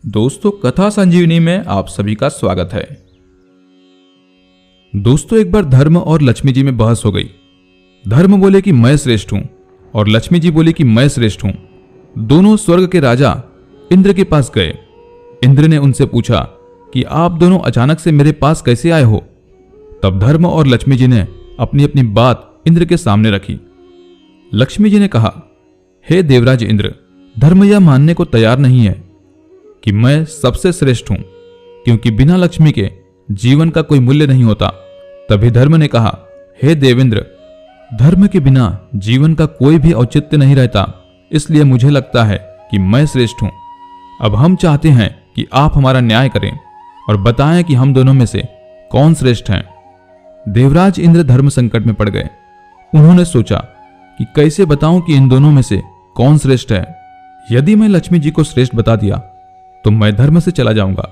दोस्तों, कथा संजीवनी में आप सभी का स्वागत है। दोस्तों, एक बार धर्म और लक्ष्मी जी में बहस हो गई। धर्म बोले कि मैं श्रेष्ठ हूं और लक्ष्मी जी बोली कि मैं श्रेष्ठ हूं। दोनों स्वर्ग के राजा इंद्र के पास गए। इंद्र ने उनसे पूछा कि आप दोनों अचानक से मेरे पास कैसे आए हो। तब धर्म और लक्ष्मी जी ने अपनी अपनी बात इंद्र के सामने रखी। लक्ष्मी जी ने कहा, हे देवराज इंद्र, धर्म यह मानने को तैयार नहीं है कि मैं सबसे श्रेष्ठ हूं, क्योंकि बिना लक्ष्मी के जीवन का कोई मूल्य नहीं होता। तभी धर्म ने कहा, हे देवेंद्र, धर्म के बिना जीवन का कोई भी औचित्य नहीं रहता, इसलिए मुझे लगता है कि मैं श्रेष्ठ हूं। अब हम चाहते हैं कि आप हमारा न्याय करें और बताएं कि हम दोनों में से कौन श्रेष्ठ हैं। देवराज इंद्र धर्म संकट में पड़ गए। उन्होंने सोचा कि कैसे बताऊं कि इन दोनों में से कौन श्रेष्ठ है। यदि मैं लक्ष्मी जी को श्रेष्ठ बता दिया तो मैं धर्म से चला जाऊंगा,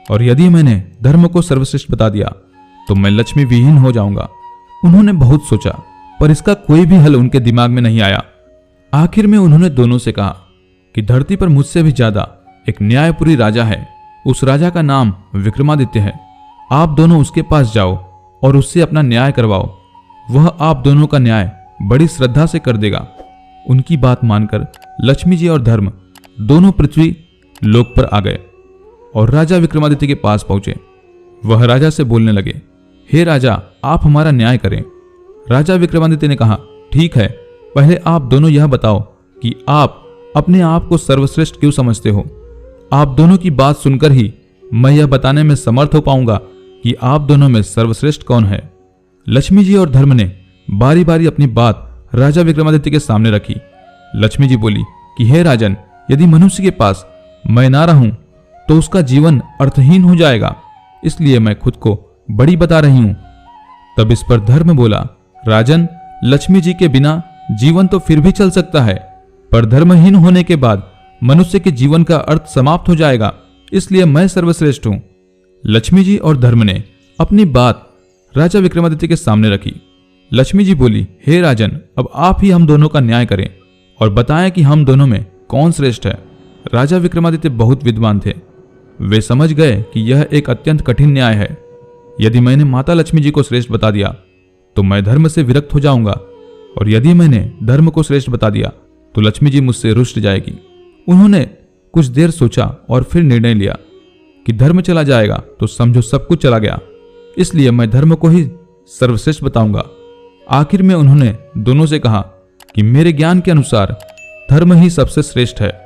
और यदि मैंने धर्म को सर्वश्रेष्ठ बता दिया तो मैं लक्ष्मी विहीन हो जाऊंगा। उन्होंने बहुत सोचा, पर इसका कोई भी हल उनके दिमाग में नहीं आया। आखिर में उन्होंने दोनों से कहा कि धरती पर मुझसे भी ज्यादा एक न्यायपुरी राजा है। उस राजा का नाम विक्रमादित्य है। आप दोनों उसके पास जाओ और उससे अपना न्याय करवाओ। वह आप दोनों का न्याय बड़ी श्रद्धा से कर देगा। उनकी बात मानकर लक्ष्मी जी और धर्म दोनों पृथ्वी लोक पर आ गए और राजा विक्रमादित्य के पास पहुंचे। वह राजा से बोलने लगे, हे राजा, आप हमारा न्याय करें। राजा विक्रमादित्य ने कहा, ठीक है, पहले आप दोनों यह बताओ कि आप अपने आप को सर्वश्रेष्ठ क्यों समझते हो। आप दोनों की बात सुनकर ही मैं यह बताने में समर्थ हो पाऊंगा कि आप दोनों में सर्वश्रेष्ठ कौन है। लक्ष्मी जी और धर्म ने बारी बारी अपनी बात राजा विक्रमादित्य के सामने रखी। लक्ष्मी जी बोली कि हे राजन, यदि मनुष्य के पास मैं ना रहूं तो उसका जीवन अर्थहीन हो जाएगा, इसलिए मैं खुद को बड़ी बता रही हूं। तब इस पर धर्म बोला, राजन, लक्ष्मी जी के बिना जीवन तो फिर भी चल सकता है, पर धर्महीन होने के बाद मनुष्य के जीवन का अर्थ समाप्त हो जाएगा, इसलिए मैं सर्वश्रेष्ठ हूं। लक्ष्मी जी और धर्म ने अपनी बात राजा विक्रमादित्य के सामने रखी। लक्ष्मी जी बोली, हे राजन, अब आप ही हम दोनों का न्याय करें और बताएं कि हम दोनों में कौन श्रेष्ठ है। राजा विक्रमादित्य बहुत विद्वान थे। वे समझ गए कि यह एक अत्यंत कठिन न्याय है। यदि मैंने माता लक्ष्मी जी को श्रेष्ठ बता दिया तो मैं धर्म से विरक्त हो जाऊंगा, और यदि मैंने धर्म को श्रेष्ठ बता दिया तो लक्ष्मी जी मुझसे रुष्ट जाएगी। उन्होंने कुछ देर सोचा और फिर निर्णय लिया कि धर्म चला जाएगा तो समझो सब कुछ चला गया, इसलिए मैं धर्म को ही सर्वश्रेष्ठ बताऊंगा। आखिर में उन्होंने दोनों से कहा कि मेरे ज्ञान के अनुसार धर्म ही सबसे श्रेष्ठ है।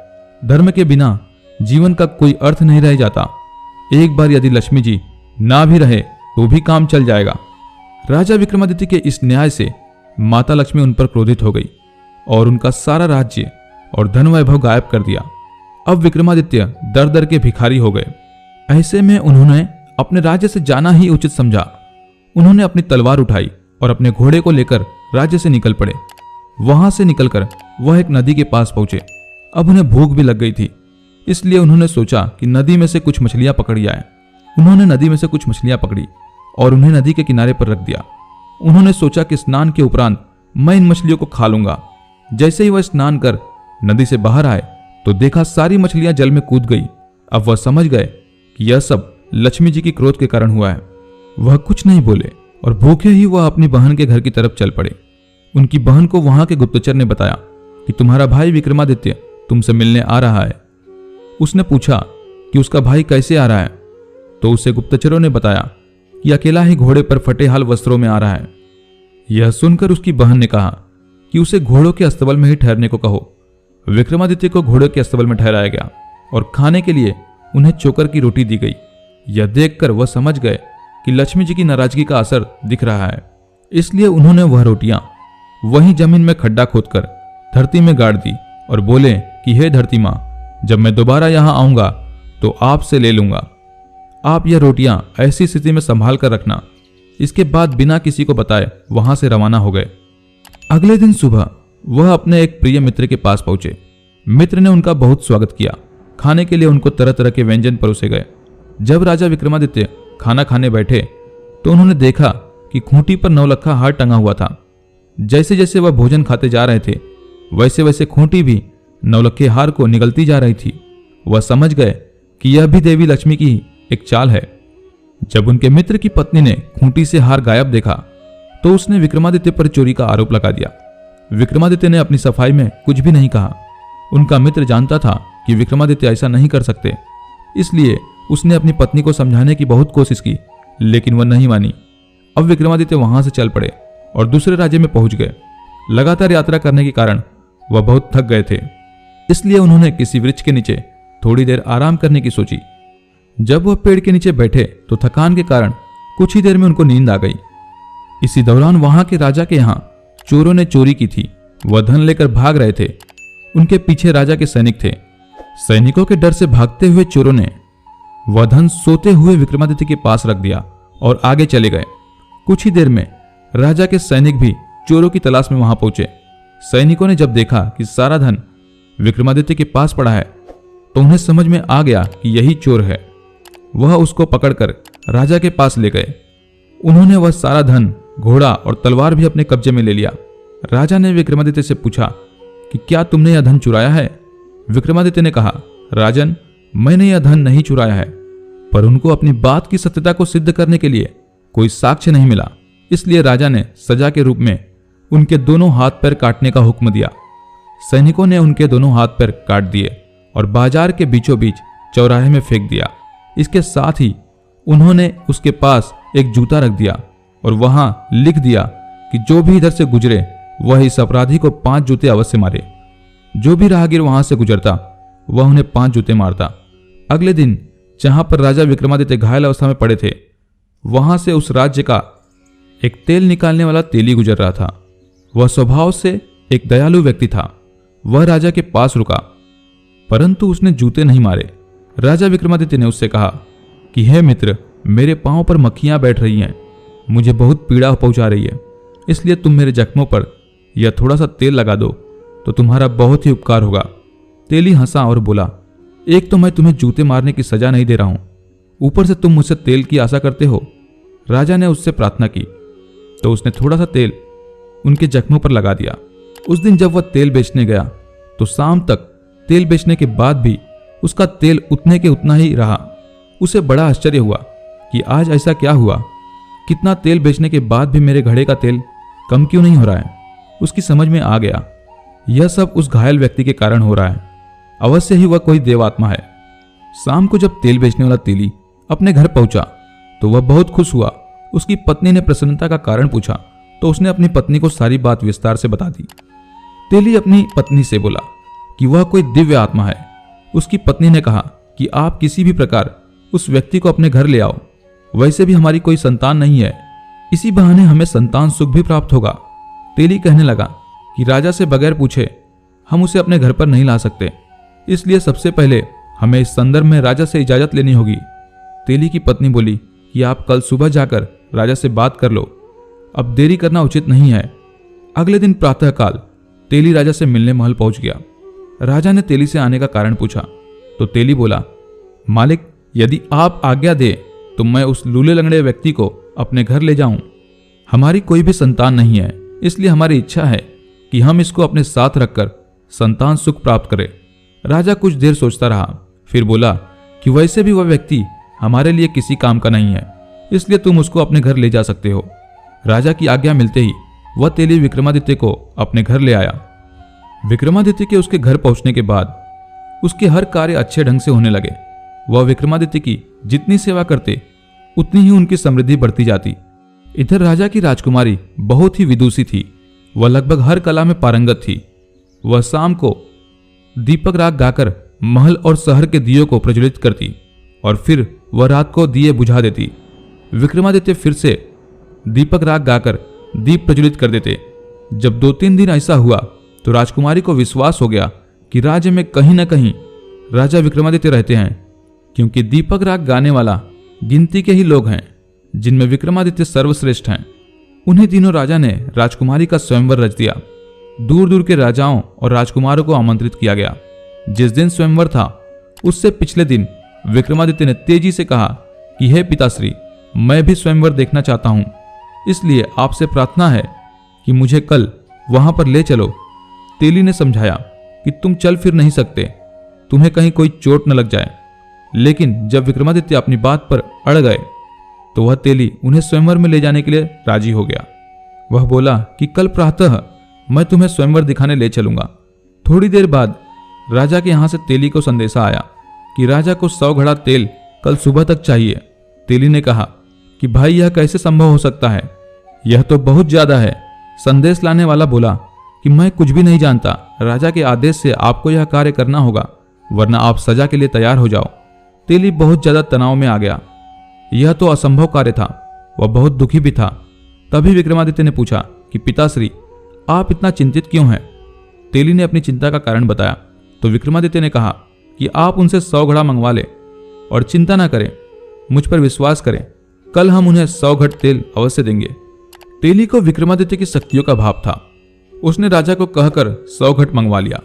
धर्म के बिना जीवन का कोई अर्थ नहीं रह जाता। एक बार यदि लक्ष्मी जी ना भी रहे तो भी काम चल जाएगा। राजा विक्रमादित्य के इस न्याय से माता लक्ष्मी उन पर क्रोधित हो गई और उनका सारा राज्य और धन वैभव गायब कर दिया। अब विक्रमादित्य दर दर के भिखारी हो गए। ऐसे में उन्होंने अपने राज्य से जाना ही उचित समझा। उन्होंने अपनी तलवार उठाई और अपने घोड़े को लेकर राज्य से निकल पड़े। वहां से निकलकर वह एक नदी के पास पहुंचे। अब उन्हें भूख भी लग गई थी, इसलिए उन्होंने सोचा कि नदी में से कुछ मछलियां पकड़ी जाए। उन्होंने नदी में से कुछ मछलियां पकड़ी और उन्हें नदी के किनारे पर रख दिया। उन्होंने सोचा कि स्नान के उपरांत मैं इन मछलियों को खा लूंगा। जैसे ही वह स्नान कर नदी से बाहर आए तो देखा सारी मछलियां जल में कूद गई। अब वह समझ गए कि यह सब लक्ष्मी जी की क्रोध के कारण हुआ है। वह कुछ नहीं बोले और भूखे ही वह अपनी बहन के घर की तरफ चल पड़े। उनकी बहन को वहां के गुप्तचर ने बताया कि तुम्हारा भाई विक्रमादित्य तुमसे मिलने आ रहा है। उसने पूछा कि उसका भाई कैसे आ रहा है, तो उसे गुप्तचरों ने बताया कि अकेला ही घोड़े पर फटे हाल वस्त्रों में आ रहा है। यह सुनकर उसकी बहन ने कहा कि उसे घोड़ों के अस्तबल में ही ठहरने को कहो। विक्रमादित्य को घोड़े के अस्तबल में ठहराया गया और खाने के लिए उन्हें चोकर की रोटी दी गई। यह देखकर वह समझ गए कि लक्ष्मी जी की नाराजगी का असर दिख रहा है, इसलिए उन्होंने वह रोटियां वहीं जमीन में खड्डा खोदकर धरती में गाड़ दी और बोले कि हे धरती माँ, जब मैं दोबारा यहां आऊंगा तो आपसे ले लूंगा। आप यह रोटियां ऐसी स्थिति में संभाल कर रखना। इसके बाद बिना किसी को बताए वहां से रवाना हो गए। अगले दिन सुबह वह अपने एक प्रिय मित्र के पास पहुंचे। मित्र ने उनका बहुत स्वागत किया। खाने के लिए उनको तरह तरह के व्यंजन परोसे गए। जब राजा विक्रमादित्य खाना खाने बैठे तो उन्होंने देखा कि खूंटी पर नौलखा हार टंगा हुआ था। जैसे जैसे वह भोजन खाते जा रहे थे वैसे वैसे खूंटी भी नौलखे हार को निगलती जा रही थी। वह समझ गए कि यह भी देवी लक्ष्मी की एक चाल है। जब उनके मित्र की पत्नी ने खूंटी से हार गायब देखा तो उसने विक्रमादित्य पर चोरी का आरोप लगा दिया। विक्रमादित्य ने अपनी सफाई में कुछ भी नहीं कहा। उनका मित्र जानता था कि विक्रमादित्य ऐसा नहीं कर सकते, इसलिए उसने अपनी पत्नी को समझाने की बहुत कोशिश की, लेकिन वह नहीं मानी। अब विक्रमादित्य वहां से चल पड़े और दूसरे राज्य में पहुंच गए। लगातार यात्रा करने के कारण वह बहुत थक गए थे, इसलिए उन्होंने किसी वृक्ष के नीचे थोड़ी देर आराम करने की सोची। जब वह पेड़ के नीचे बैठे तो थकान के कारण कुछ ही देर में उनको नींद आ गई। इसी दौरान वहां के राजा के यहाँ चोरों ने चोरी की थी। वह धन लेकर भाग रहे थे। उनके पीछे राजा के सैनिक थे। सैनिकों के डर से भागते हुए चोरों ने वह धन सोते हुए विक्रमादित्य के पास रख दिया और आगे चले गए। कुछ ही देर में राजा के सैनिक भी चोरों की तलाश में वहां पहुंचे। सैनिकों ने जब देखा कि सारा धन विक्रमादित्य के पास पड़ा है तो उन्हें समझ में आ गया कि यही चोर है। वह उसको पकड़कर राजा के पास ले गए। उन्होंने वह सारा धन, घोड़ा और तलवार भी अपने कब्जे में ले लिया। राजा ने विक्रमादित्य से पूछा कि क्या तुमने यह धन चुराया है? विक्रमादित्य ने कहा, राजन, मैंने यह धन नहीं चुराया है, पर उनको अपनी बात की सत्यता को सिद्ध करने के लिए कोई साक्ष्य नहीं मिला, इसलिए राजा ने सजा के रूप में उनके दोनों हाथ पैर काटने का हुक्म दिया। सैनिकों ने उनके दोनों हाथ पैर काट दिए और बाजार के बीचों बीच चौराहे में फेंक दिया। इसके साथ ही उन्होंने उसके पास एक जूता रख दिया और वहां लिख दिया कि जो भी इधर से गुजरे वह इस अपराधी को 5 जूते अवश्य मारे। जो भी राहगीर वहां से गुजरता वह उन्हें 5 जूते मारता। अगले दिन जहां पर राजा विक्रमादित्य घायल अवस्था में पड़े थे, वहां से उस राज्य का एक तेल निकालने वाला तेली गुजर रहा था। वह स्वभाव से एक दयालु व्यक्ति था। वह राजा के पास रुका, परंतु उसने जूते नहीं मारे। राजा विक्रमादित्य ने उससे कहा कि हे मित्र, मेरे पांव पर मक्खियां बैठ रही हैं, मुझे बहुत पीड़ा पहुंचा रही है, इसलिए तुम मेरे जख्मों पर यह थोड़ा सा तेल लगा दो तो तुम्हारा बहुत ही उपकार होगा। तेली हंसा और बोला, एक तो मैं तुम्हें जूते मारने की सजा नहीं दे रहा हूं, ऊपर से तुम मुझसे तेल की आशा करते हो। राजा ने उससे प्रार्थना की तो उसने थोड़ा सा तेल उनके जख्मों पर लगा दिया। उस दिन जब वह तेल बेचने गया तो शाम तक तेल बेचने के बाद भी उसका तेल उतने के उतना ही रहा। उसे बड़ा आश्चर्य हुआ कि आज ऐसा क्या हुआ, कितना तेल बेचने के बाद भी मेरे घड़े का तेल कम क्यों नहीं हो रहा है। उसकी समझ में आ गया यह सब उस घायल व्यक्ति के कारण हो रहा है। अवश्य ही वह कोई देवात्मा है। शाम को जब तेल बेचने वाला तेली अपने घर पहुंचा तो वह बहुत खुश हुआ। उसकी पत्नी ने प्रसन्नता का कारण पूछा तो उसने अपनी पत्नी को सारी बात विस्तार से बता दी। तेली अपनी पत्नी से बोला कि वह कोई दिव्य आत्मा है। उसकी पत्नी ने कहा कि आप किसी भी प्रकार उस व्यक्ति को अपने घर ले आओ, वैसे भी हमारी कोई संतान नहीं है, इसी बहाने हमें संतान सुख भी प्राप्त होगा। तेली कहने लगा कि राजा से बगैर पूछे हम उसे अपने घर पर नहीं ला सकते, इसलिए सबसे पहले हमें इस संदर्भ में राजा से इजाजत लेनी होगी। तेली की पत्नी बोली कि आप कल सुबह जाकर राजा से बात कर लो, अब देरी करना उचित नहीं है। अगले दिन प्रातःकाल तेली राजा से मिलने महल पहुंच गया। राजा ने तेली से आने का कारण पूछा तो तेली बोला, मालिक, यदि आप आज्ञा दे तो मैं उस लूले लंगड़े व्यक्ति को अपने घर ले जाऊं। हमारी कोई भी संतान नहीं है, इसलिए हमारी इच्छा है कि हम इसको अपने साथ रखकर संतान सुख प्राप्त करें। राजा कुछ देर सोचता रहा, फिर बोला कि वैसे भी वह व्यक्ति हमारे लिए किसी काम का नहीं है, इसलिए तुम उसको अपने घर ले जा सकते हो। राजा की आज्ञा मिलते ही वह तेली विक्रमादित्य को अपने घर ले आया। विक्रमादित्य के उसके घर पहुंचने के बाद उसके हर कार्य अच्छे ढंग से होने लगे। वह विक्रमादित्य की जितनी सेवा करते उतनी ही उनकी समृद्धि बढ़ती जाती। इधर राजा की राजकुमारी बहुत ही विदुषी थी। वह लगभग हर कला में पारंगत थी। वह शाम को दीपक राग गाकर महल और शहर के दियों को प्रज्वलित करती और फिर वह रात को दिए बुझा देती। विक्रमादित्य फिर से दीपक राग गाकर दीप प्रज्वलित कर देते। जब 2-3 दिन ऐसा हुआ तो राजकुमारी को विश्वास हो गया कि राज्य में कहीं न कहीं राजा विक्रमादित्य रहते हैं, क्योंकि दीपक राग गाने वाला गिनती के ही लोग हैं जिनमें विक्रमादित्य सर्वश्रेष्ठ हैं। उन्हीं दिनों राजा ने राजकुमारी का स्वयंवर रच दिया। दूर दूर के राजाओं और राजकुमारों को आमंत्रित किया गया। जिस दिन स्वयंवर था उससे पिछले दिन विक्रमादित्य ने तेजी से कहा कि हे पिताश्री, मैं भी स्वयंवर देखना चाहता हूं, इसलिए आपसे प्रार्थना है कि मुझे कल वहां पर ले चलो। तेली ने समझाया कि तुम चल फिर नहीं सकते, तुम्हें कहीं कोई चोट न लग जाए। लेकिन जब विक्रमादित्य अपनी बात पर अड़ गए तो वह तेली उन्हें स्वयंवर में ले जाने के लिए राजी हो गया। वह बोला कि कल प्रातः मैं तुम्हें स्वयंवर दिखाने ले चलूंगा। थोड़ी देर बाद राजा के यहां से तेली को संदेशा आया कि राजा को 100 घड़ा तेल कल सुबह तक चाहिए। तेली ने कहा कि भाई यह कैसे संभव हो सकता है, यह तो बहुत ज्यादा है। संदेश लाने वाला बोला कि मैं कुछ भी नहीं जानता, राजा के आदेश से आपको यह कार्य करना होगा, वरना आप सजा के लिए तैयार हो जाओ। तेली बहुत ज्यादा तनाव में आ गया। यह तो असंभव कार्य था। वह बहुत दुखी भी था। तभी विक्रमादित्य ने पूछा कि पिताश्री, आप इतना चिंतित क्यों हैं? तेली ने अपनी चिंता का कारण बताया तो विक्रमादित्य ने कहा कि आप उनसे 100 घड़ा मंगवा लें और चिंता ना करें, मुझ पर विश्वास करें, कल हम उन्हें 100 घट तेल अवश्य देंगे। तेली को विक्रमादित्य की शक्तियों का भाव था। उसने राजा को कहकर 100 घट मंगवा लिया।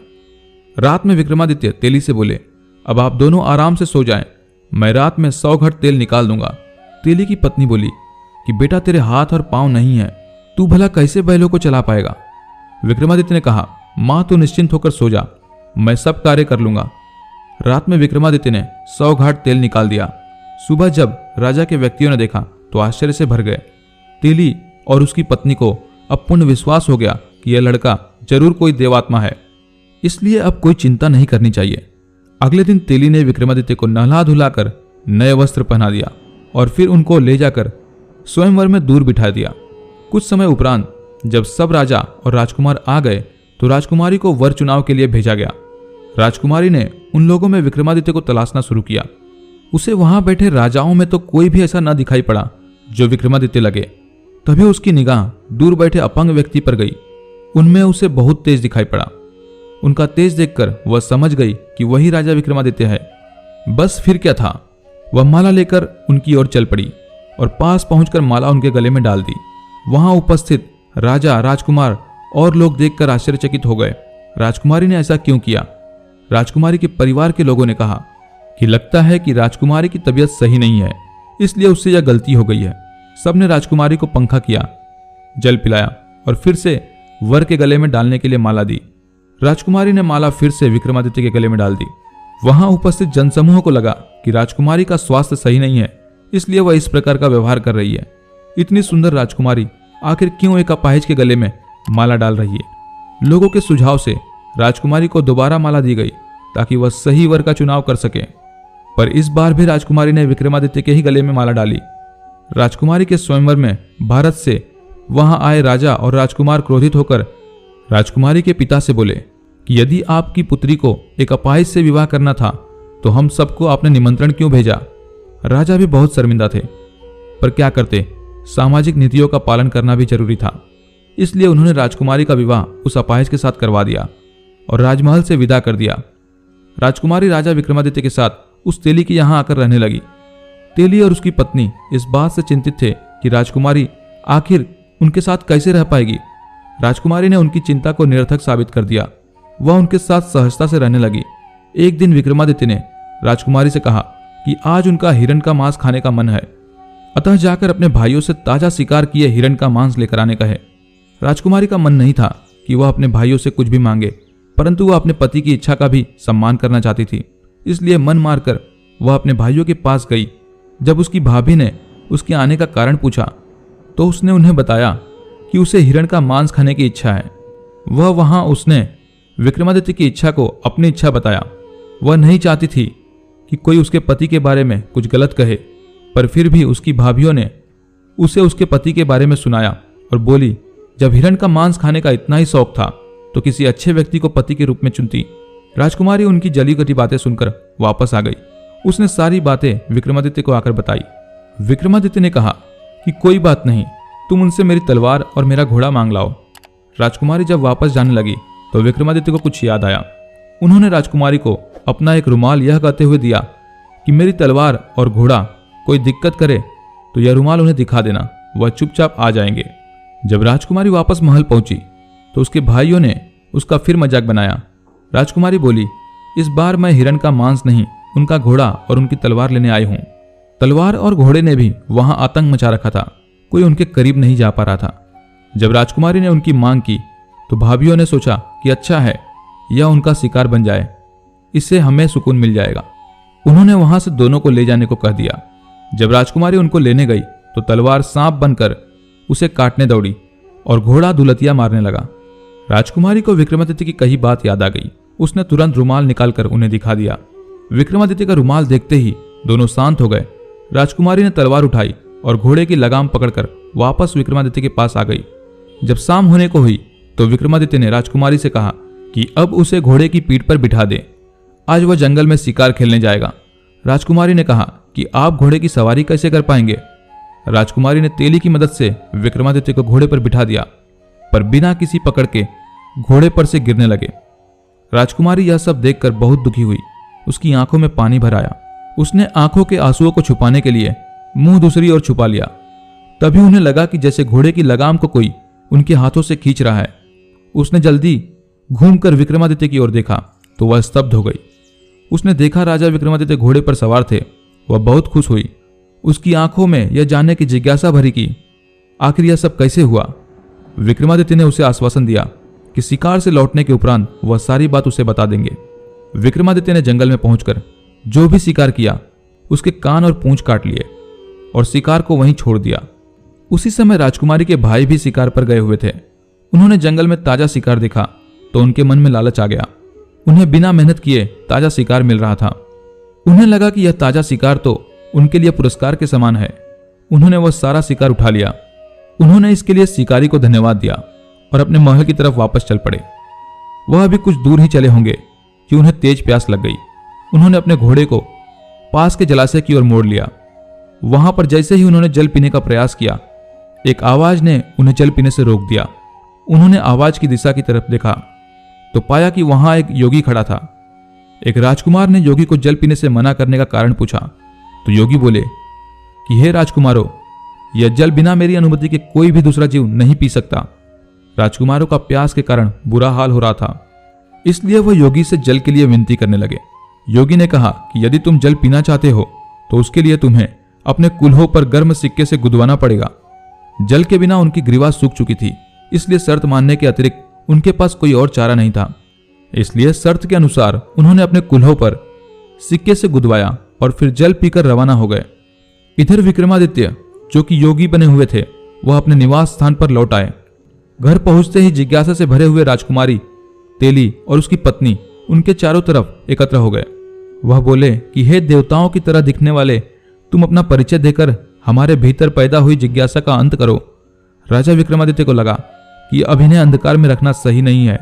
रात में विक्रमादित्य तेली से बोले, अब आप दोनों आराम से सो जाएं, मैं रात में 100 घट तेल निकाल दूंगा। तेली की पत्नी बोली कि बेटा तेरे हाथ और पांव नहीं है, तू भला कैसे बैलों को चला पाएगा? विक्रमादित्य ने कहा, मां तू निश्चिंत होकर सो जा, मैं सब कार्य कर लूंगा। रात में विक्रमादित्य ने 100 घाट तेल निकाल दिया। सुबह जब राजा के व्यक्तियों ने देखा तो आश्चर्य से भर गए। तेली और उसकी पत्नी को अब पूर्ण विश्वास हो गया कि यह लड़का जरूर कोई देवात्मा है, इसलिए अब कोई चिंता नहीं करनी चाहिए। अगले दिन तेली ने विक्रमादित्य को नहला धुलाकर नए वस्त्र पहना दिया और फिर उनको ले जाकर स्वयंवर में दूर बिठा दिया। कुछ समय उपरांत जब सब राजा और राजकुमार आ गए तो राजकुमारी को वर चुनाव के लिए भेजा गया। राजकुमारी ने उन लोगों में विक्रमादित्य को तलाशना शुरू किया। उसे वहां बैठे राजाओं में तो कोई भी ऐसा न दिखाई पड़ा जो विक्रमादित्य लगे। तभी उसकी निगाह दूर बैठे अपंग व्यक्ति पर गई। उनमें उसे बहुत तेज दिखाई पड़ा। उनका तेज देखकर वह समझ गई कि वही राजा विक्रमादित्य है। बस फिर क्या था, वह माला लेकर उनकी ओर चल पड़ी और पास पहुंचकर माला उनके गले में डाल दी। वहां उपस्थित राजा, राजकुमार और लोग देखकर आश्चर्यचकित हो गए। राजकुमारी ने ऐसा क्यों किया? राजकुमारी के परिवार के लोगों ने कहा कि लगता है कि राजकुमारी की तबीयत सही नहीं है, इसलिए उससे यह गलती हो गई है। सबने राजकुमारी को पंखा किया, जल पिलाया और फिर से वर के गले में डालने के लिए माला दी। राजकुमारी ने माला फिर से विक्रमादित्य के गले में डाल दी। वहां उपस्थित जनसमूह को लगा कि राजकुमारी का स्वास्थ्य सही नहीं है, इसलिए वह इस प्रकार का व्यवहार कर रही है। इतनी सुंदर राजकुमारी आखिर क्यों एक अपाहिज के गले में माला डाल रही है? लोगों के सुझाव से राजकुमारी को दोबारा माला दी गई ताकि वह सही वर का चुनाव कर सके, पर इस बार भी राजकुमारी ने विक्रमादित्य के ही गले में माला डाली। राजकुमारी के स्वयंवर में भारत से वहां आए राजा और राजकुमार क्रोधित होकर राजकुमारी के पिता से बोले कि यदि आपकी पुत्री को एक अपाहिज से विवाह करना था तो हम सबको आपने निमंत्रण क्यों भेजा? राजा भी बहुत शर्मिंदा थे, पर क्या करते, सामाजिक नीतियों का पालन करना भी जरूरी था। इसलिए उन्होंने राजकुमारी का विवाह उस अपाहिज के साथ करवा दिया और राजमहल से विदा कर दिया। राजकुमारी राजा विक्रमादित्य के साथ उस तेली के यहां आकर रहने लगी। तेली और उसकी पत्नी इस बात से चिंतित थे कि राजकुमारी आखिर उनके साथ कैसे रह पाएगी। राजकुमारी ने उनकी चिंता को निरर्थक साबित कर दिया। वह उनके साथ सहजता से रहने लगी। एक दिन विक्रमादित्य ने राजकुमारी से कहा कि आज उनका हिरण का मांस खाने का मन है, अतः जाकर अपने भाइयों से ताजा शिकार किए हिरण का मांस लेकर आने कहे। राजकुमारी का मन नहीं था कि वह अपने भाइयों से कुछ भी मांगे, परंतु वह अपने पति की इच्छा का भी सम्मान करना चाहती थी। इसलिए मन मारकर वह अपने भाइयों के पास गई। जब उसकी भाभी ने उसके आने का कारण पूछा तो उसने उन्हें बताया कि उसे हिरण का मांस खाने की इच्छा है। वहां उसने विक्रमादित्य की इच्छा को अपनी इच्छा बताया। वह नहीं चाहती थी कि कोई उसके पति के बारे में कुछ गलत कहे, पर फिर भी उसकी भाभियों ने उसे उसके पति के बारे में सुनाया और बोली, जब हिरण का मांस खाने का इतना ही शौक था तो किसी अच्छे व्यक्ति को पति के रूप में चुनती। राजकुमारी उनकी जली कटी बातें सुनकर वापस आ गई। उसने सारी बातें विक्रमादित्य को आकर बताई। विक्रमादित्य ने कहा कि कोई बात नहीं, तुम उनसे मेरी तलवार और मेरा घोड़ा मांग लाओ। राजकुमारी जब वापस जाने लगी तो विक्रमादित्य को कुछ याद आया। उन्होंने राजकुमारी को अपना एक रुमाल यह कहते हुए दिया कि मेरी तलवार और घोड़ा कोई दिक्कत करे तो यह रुमाल उन्हें दिखा देना, वह चुपचाप आ जाएंगे। जब राजकुमारी वापस महल पहुंची तो उसके भाइयों ने उसका फिर मजाक बनाया। राजकुमारी बोली, इस बार मैं हिरण का मांस नहीं, उनका घोड़ा और उनकी तलवार लेने आई हूं। तलवार और घोड़े ने भी वहां आतंक मचा रखा था, कोई उनके करीब नहीं जा पा रहा था। जब राजकुमारी ने उनकी मांग की तो भाभियों ने सोचा कि अच्छा है, यह उनका शिकार बन जाए, इससे हमें सुकून मिल जाएगा। उन्होंने वहां से दोनों को ले जाने को कह दिया। जब राजकुमारी उनको लेने गई तो तलवार सांप बनकर उसे काटने दौड़ी और घोड़ा दुलतिया मारने लगा। राजकुमारी को विक्रमादित्य की कही बात याद आ गई। उसने तुरंत रुमाल निकालकर उन्हें दिखा दिया। विक्रमादित्य का रुमाल देखते ही दोनों शांत हो गए। राजकुमारी ने तलवार उठाई और घोड़े की लगाम पकड़कर वापस विक्रमादित्य के पास आ गई। जब शाम होने को हुई तो विक्रमादित्य ने राजकुमारी से कहा कि अब उसे घोड़े की पीठ पर बिठा दे, आज वह जंगल में शिकार खेलने जाएगा। राजकुमारी ने कहा कि आप घोड़े की सवारी कैसे कर पाएंगे। राजकुमारी ने तेली की मदद से विक्रमादित्य को घोड़े पर बिठा दिया, पर बिना किसी पकड़ के घोड़े पर से गिरने लगे। राजकुमारी यह सब देखकर बहुत दुखी हुई। उसकी आंखों में पानी भर आया। उसने आंखों के आंसुओं को छुपाने के लिए मुंह दूसरी ओर छुपा लिया। तभी उन्हें लगा कि जैसे घोड़े की लगाम को कोई उनके हाथों से खींच रहा है। उसने जल्दी घूमकर विक्रमादित्य की ओर देखा तो वह स्तब्ध हो गई। उसने देखा राजा विक्रमादित्य घोड़े पर सवार थे। वह बहुत खुश हुई। उसकी आंखों में यह जानने की जिज्ञासा भरी कि आखिर यह सब कैसे हुआ। विक्रमादित्य ने उसे आश्वासन दिया कि शिकार से लौटने के उपरांत वह सारी बात उसे बता देंगे। विक्रमादित्य ने जंगल में पहुंचकर जो भी शिकार किया उसके कान और पूंछ काट लिए और शिकार को वहीं छोड़ दिया। उसी समय राजकुमारी के भाई भी शिकार पर गए हुए थे। उन्होंने जंगल में ताजा शिकार देखा तो उनके मन में लालच आ गया। उन्हें बिना मेहनत किए ताजा शिकार मिल रहा था। उन्हें लगा कि यह ताजा शिकार तो उनके लिए पुरस्कार के समान है। उन्होंने वह सारा शिकार उठा लिया। उन्होंने इसके लिए शिकारी को धन्यवाद दिया और अपने महल की तरफ वापस चल पड़े। वह अभी कुछ दूर ही चले होंगे कि उन्हें तेज प्यास लग गई। उन्होंने अपने घोड़े को पास के जलाशय की ओर मोड़ लिया। वहां पर जैसे ही उन्होंने जल पीने का प्रयास किया, एक आवाज ने उन्हें जल पीने से रोक दिया। उन्होंने आवाज की दिशा की तरफ देखा तो पाया कि वहां एक योगी खड़ा था। एक राजकुमार ने योगी को जल पीने से मना करने का कारण पूछा तो योगी बोले कि हे राजकुमारों, यह जल बिना मेरी अनुमति के कोई भी दूसरा जीव नहीं पी सकता। राजकुमारों का प्यास के कारण बुरा हाल हो रहा था, इसलिए वह योगी से जल के लिए विनती करने लगे। योगी ने कहा कि यदि तुम जल पीना चाहते हो तो उसके लिए तुम्हें अपने कुल्हों पर गर्म सिक्के से गुदवाना पड़ेगा। जल के बिना उनकी ग्रीवा सूख चुकी थी, इसलिए शर्त मानने के अतिरिक्त उनके पास कोई और चारा नहीं था। इसलिए शर्त के अनुसार उन्होंने अपने कुल्हों पर सिक्के से गुदवाया और फिर जल पीकर रवाना हो गए। इधर विक्रमादित्य, जो कि योगी बने हुए थे, वह अपने निवास स्थान पर लौट आए। घर पहुंचते ही जिज्ञासा से भरे हुए राजकुमारी, तेली और उसकी पत्नी उनके चारों तरफ एकत्र हो गए। वह बोले कि हे देवताओं की तरह दिखने वाले, तुम अपना परिचय देकर हमारे भीतर पैदा हुई जिज्ञासा का अंत करो। राजा विक्रमादित्य को लगा कि अब इन्हें अंधकार में रखना सही नहीं है।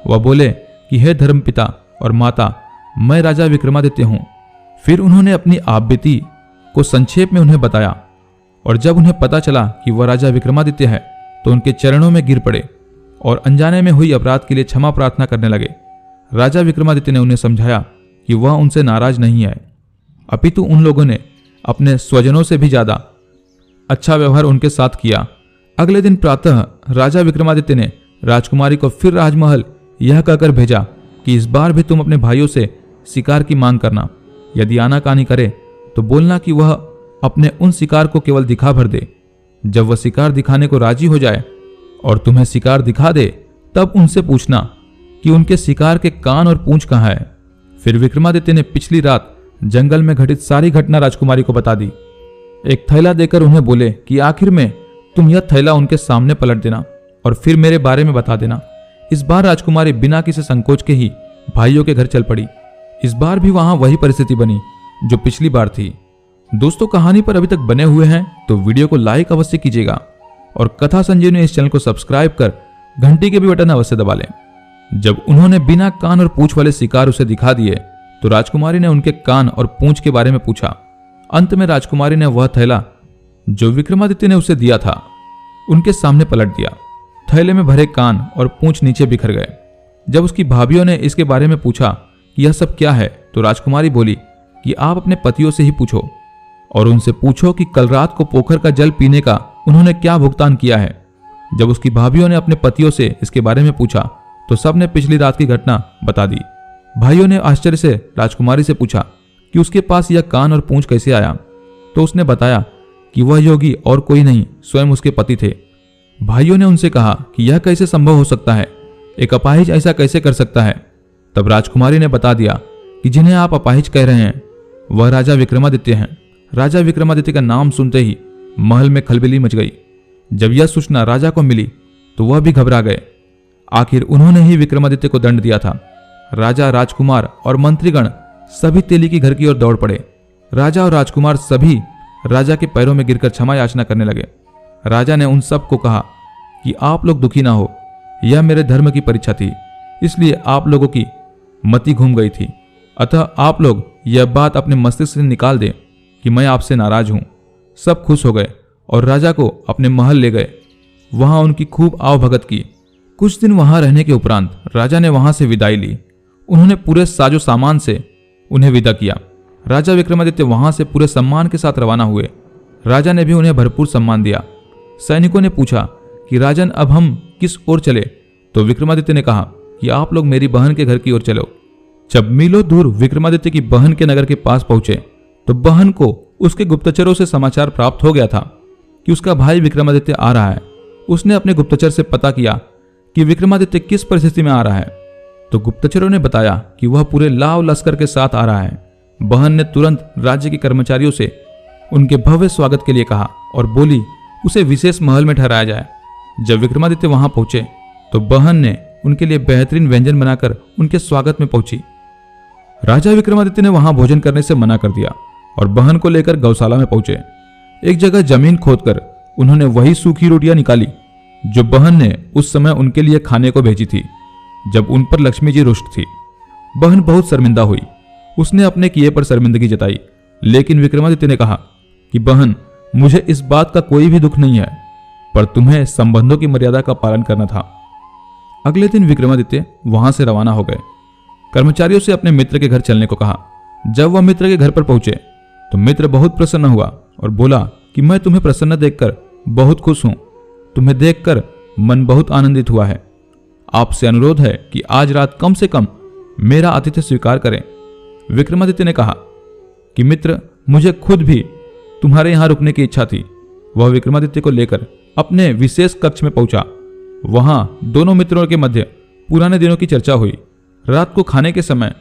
वह बोले कि हे धर्मपिता और माता, मैं राजा विक्रमादित्य हूं। फिर उन्होंने अपनी आपबीती को संक्षेप में उन्हें बताया और जब उन्हें पता चला कि वह राजा विक्रमादित्य है तो उनके चरणों में गिर पड़े और अनजाने में हुई अपराध के लिए क्षमा प्रार्थना करने लगे। राजा विक्रमादित्य ने उन्हें समझाया कि वह उनसे नाराज नहीं है, अपितु उन लोगों ने अपने स्वजनों से भी ज्यादा अच्छा व्यवहार उनके साथ किया। अगले दिन प्रातः राजा विक्रमादित्य ने राजकुमारी को फिर राजमहल यह कहकर भेजा कि इस बार भी तुम अपने भाइयों से शिकार की मांग करना। यदि आनाकानी करे तो बोलना कि वह अपने उन शिकार को केवल दिखा भर दे। जब वह शिकार दिखाने को राजी हो जाए और तुम्हें शिकार दिखा दे, तब उनसे पूछना कि उनके शिकार के कान और पूंछ कहाँ है। फिर विक्रमादित्य ने पिछली रात जंगल में घटित सारी घटना राजकुमारी को बता दी। एक थैला देकर उन्हें बोले कि आखिर में तुम यह थैला उनके सामने पलट देना और फिर मेरे बारे में बता देना। इस बार राजकुमारी बिना किसी संकोच के ही भाइयों के घर चल पड़ी। इस बार भी वहां वही परिस्थिति बनी जो पिछली बार थी। दोस्तों, कहानी पर अभी तक बने हुए हैं तो वीडियो को लाइक अवश्य कीजिएगा और कथा संजीवनी इस चैनल को सब्सक्राइब कर घंटी के भी बटन अवश्य दबा लें। जब उन्होंने बिना कान और पूंछ वाले शिकार उसे दिखा दिए तो राजकुमारी ने उनके कान और पूंछ के बारे में पूछा। अंत में राजकुमारी ने वह थैला जो विक्रमादित्य ने उसे दिया था उनके सामने पलट दिया। थैले में भरे कान और पूंछ नीचे बिखर गए। जब उसकी भाभियों ने इसके बारे में पूछा कि यह सब क्या है तो राजकुमारी बोली कि आप अपने पतियों से ही पूछो और उनसे पूछो कि कल रात को पोखर का जल पीने का उन्होंने क्या भुगतान किया है। जब उसकी भाभियों ने अपने पतियों से इसके बारे में पूछा तो सबने पिछली रात की घटना बता दी। भाइयों ने आश्चर्य से राजकुमारी से पूछा कि उसके पास यह कान और पूंछ कैसे आया, तो उसने बताया कि वह योगी और कोई नहीं, स्वयं उसके पति थे। भाइयों ने उनसे कहा कि यह कैसे संभव हो सकता है, एक अपाहिज ऐसा कैसे कर सकता है। तब राजकुमारी ने बता दिया कि जिन्हें आप अपाहिज कह रहे हैं वह राजा विक्रमादित्य हैं। राजा विक्रमादित्य का नाम सुनते ही महल में खलबली मच गई। जब यह सूचना राजा को मिली तो वह भी घबरा गए। आखिर उन्होंने ही विक्रमादित्य को दंड दिया था। राजा, राजकुमार और मंत्रीगण सभी तेली की घर की ओर दौड़ पड़े। राजा और राजकुमार सभी राजा के पैरों में गिरकर क्षमा याचना करने लगे। राजा ने उन सब को कहा कि आप लोग दुखी ना हो, यह मेरे धर्म की परीक्षा थी, इसलिए आप लोगों की मति घूम गई थी। अतः आप लोग यह बात अपने मस्तिष्क से निकाल दें कि मैं आपसे नाराज हूं। सब खुश हो गए और राजा को अपने महल ले गए। वहां उनकी खूब आवभगत की। कुछ दिन वहां रहने के उपरांत राजा ने वहां से विदाई ली। उन्होंने पूरे साजो सामान से उन्हें विदा किया। राजा विक्रमादित्य वहां से पूरे सम्मान के साथ रवाना हुए। राजा ने भी उन्हें भरपूर सम्मान दिया। सैनिकों ने पूछा कि राजन, अब हम किस ओर चले? तो विक्रमादित्य ने कहा कि आप लोग मेरी बहन के घर की ओर चलो। जब मीलों दूर विक्रमादित्य की बहन के नगर के पास पहुंचे तो बहन को उसके गुप्तचरों से समाचार प्राप्त हो गया था कि उसका भाई विक्रमादित्य आ रहा है। उसने अपने गुप्तचर से पता किया कि विक्रमादित्य किस परिस्थिति में आ रहा है। तो गुप्तचरों ने बताया कि वह पूरे लाव लश्कर के साथ आ रहा है। बहन ने तुरंत राज्य के कर्मचारियों से उनके भव्य स्वागत के लिए कहा और बोली उसे विशेष महल में ठहराया जाए। जब विक्रमादित्य वहां पहुंचे तो बहन ने उनके लिए बेहतरीन व्यंजन बनाकर उनके स्वागत में पहुंची। राजा विक्रमादित्य ने वहां भोजन करने से मना कर दिया और बहन को लेकर गौशाला में पहुंचे। एक जगह जमीन खोदकर उन्होंने वही सूखी रोटियां निकाली जो बहन ने उस समय उनके लिए खाने को भेजी थी, जब उन पर लक्ष्मी जी रुष्ट थी। बहन बहुत शर्मिंदा हुई। उसने अपने किए पर शर्मिंदगी जताई, लेकिन विक्रमादित्य ने कहा कि बहन, मुझे इस बात का कोई भी दुख नहीं है, पर तुम्हें संबंधों की मर्यादा का पालन करना था। अगले दिन विक्रमादित्य वहां से रवाना हो गए। कर्मचारियों से अपने मित्र के घर चलने को कहा। जब वह मित्र के घर पर पहुंचे तो मित्र बहुत प्रसन्न हुआ और बोला कि मैं तुम्हें प्रसन्न देखकर बहुत खुश हूं। तुम्हें देखकर मन बहुत आनंदित हुआ है। आपसे अनुरोध है कि आज रात कम से कम मेरा आतिथ्य स्वीकार करें। विक्रमादित्य ने कहा कि मित्र, मुझे खुद भी तुम्हारे यहां रुकने की इच्छा थी। वह विक्रमादित्य को लेकर अपने विशेष कक्ष में पहुंचा। वहां दोनों मित्रों के मध्य पुराने दिनों की चर्चा हुई। रात को खाने के समय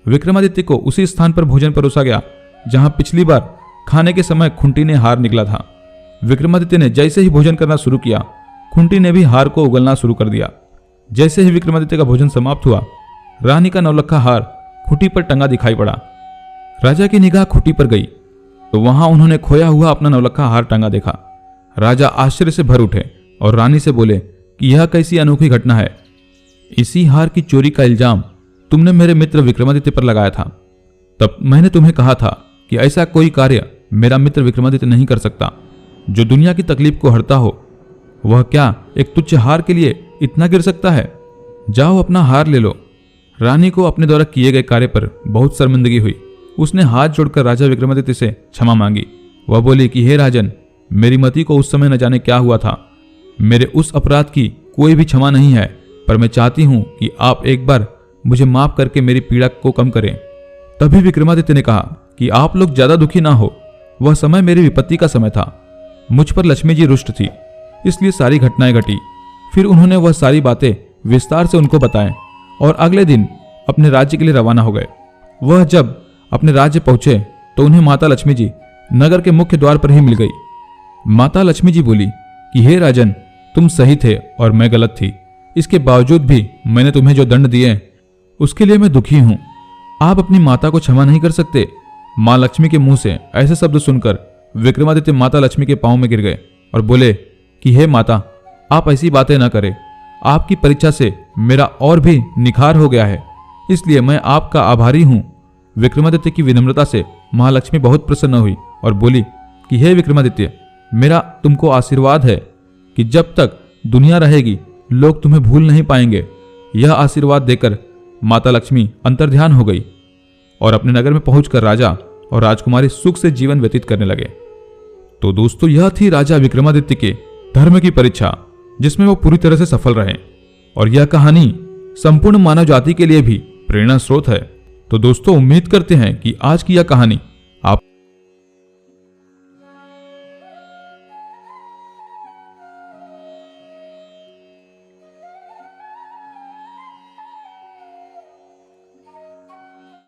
विक्रमादित्य को उसी स्थान पर भोजन परोसा गया जहां पिछली बार खाने के समय खुंटी ने हार निकला था। विक्रमादित्य ने जैसे ही भोजन करना शुरू किया, खुंटी ने भी हार को उगलना शुरू कर दिया। जैसे ही विक्रमादित्य का भोजन समाप्त हुआ, रानी का नौलखा हार खुंटी पर टंगा दिखाई पड़ा। राजा की निगाह खुंटी पर गई तो वहां उन्होंने खोया हुआ अपना नौलखा हार टंगा देखा। राजा आश्चर्य से भर उठे और रानी से बोले कि यह कैसी अनोखी घटना है। इसी हार की चोरी का इल्जाम तुमने मेरे मित्र विक्रमादित्य पर लगाया था। तब मैंने तुम्हें कहा था कि ऐसा कोई कार्य मेरा मित्र विक्रमादित्य नहीं कर सकता जो दुनिया की तकलीफ को हरता हो। वह क्या एक तुच्छ हार के लिए इतना गिर सकता है? जाओ अपना हार ले लो। रानी को अपने द्वारा किए गए कार्य पर बहुत शर्मिंदगी हुई। उसने हाथ जोड़कर राजा विक्रमादित्य से क्षमा मांगी। वह बोली कि हे राजन, मेरी मति को उस समय न जाने क्या हुआ था। मेरे उस अपराध की कोई भी क्षमा नहीं है, पर मैं चाहती हूं कि आप एक बार मुझे माफ करके मेरी पीड़ा को कम करें। तभी विक्रमादित्य ने कहा कि आप लोग ज्यादा दुखी ना हो। वह समय मेरी विपत्ति का समय था। मुझ पर लक्ष्मी जी रुष्ट थी, इसलिए सारी घटनाएं घटी। फिर उन्होंने वह सारी बातें विस्तार से उनको बताएं और अगले दिन अपने राज्य के लिए रवाना हो गए। वह जब अपने राज्य पहुंचे तो उन्हें माता लक्ष्मी जी नगर के मुख्य द्वार पर ही मिल गई। माता लक्ष्मी जी बोली कि हे राजन, तुम सही थे और मैं गलत थी। इसके बावजूद भी मैंने तुम्हें जो दंड दिए उसके लिए मैं दुखी हूं। आप अपनी माता को क्षमा नहीं कर सकते? मां लक्ष्मी के मुंह से ऐसे शब्द सुनकर विक्रमादित्य माता लक्ष्मी के पांव में गिर गए और बोले कि हे माता, आप ऐसी बातें न करें। आपकी परीक्षा से मेरा और भी निखार हो गया है, इसलिए मैं आपका आभारी हूं। विक्रमादित्य की विनम्रता से महालक्ष्मी बहुत प्रसन्न हुई और बोली कि हे विक्रमादित्य, मेरा तुमको आशीर्वाद है कि जब तक दुनिया रहेगी लोग तुम्हें भूल नहीं पाएंगे। यह आशीर्वाद देकर माता लक्ष्मी अंतर्ध्यान हो गई और अपने नगर में पहुंचकर राजा और राजकुमारी सुख से जीवन व्यतीत करने लगे। तो दोस्तों, यह थी राजा विक्रमादित्य के धर्म की परीक्षा, जिसमें वो पूरी तरह से सफल रहे। और यह कहानी संपूर्ण मानव जाति के लिए भी प्रेरणा स्रोत है। तो दोस्तों, उम्मीद करते हैं कि आज की यह कहानी